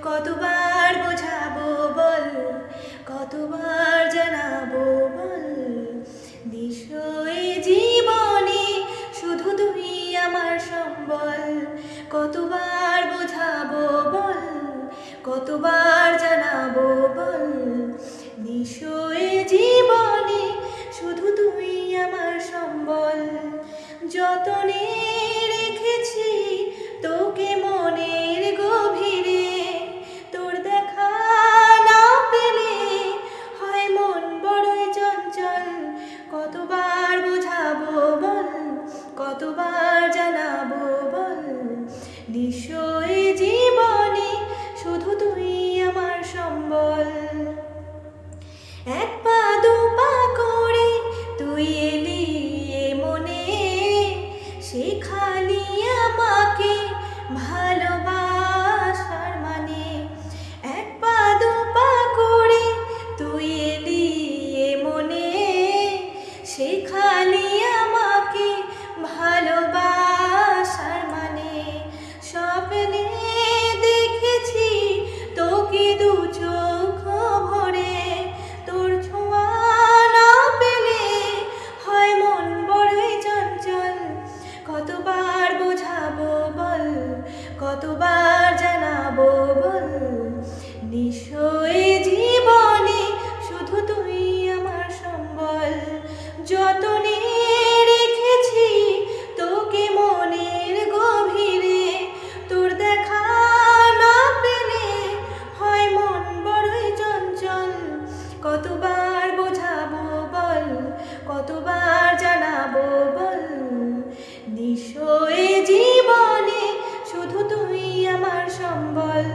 কতবার বোঝাবো বল, কতবার জানাবো বল, নিশ্চয়ই জীবনে শুধু তুই আমার সম্বল। কতবার বোঝাবো বল, কতবার জানাবো বল, নিশ্চয়ই জীবনে শুধু তুই আমার সম্বল। যতনে রেখেছি তোকে মনের গভীরে, তোর দেখা না পেলে হয় মন বড়ই চঞ্চল। কতবার বোঝাবো বল, কতবার জানাবো বল, নিশ্চয়ই জীবনে শুধু তুই আমার সম্বল। এক পা দু পা করে তুই এলি এ মনে, শেখালি আমাকে ভালোবাসার মানে। এক পা দু পা করে তুই এলি এ মনে, শেখালি আমাকে ভালোবাসার মানে। স্বপ্নে দেখেছি তোকে দু চোখ ভরে, তোর ছোঁয়া না পেলে হয় মন বড়ই চঞ্চল। কতবার বোঝাবো বল, কতবার জানাবো বল, নিশ্চয়ই জীবনে শুধু তুই আমার সম্বল। যতনে রেখেছি তোকে মনের গভীরে, তোর দেখা না পেলে হয় মন বড়ই চঞ্চল। কতবার বোঝাবো বল, কতবার জানাবো বল, নিশ্চয়ই জীবনে শুধু তুই আমার সম্বল।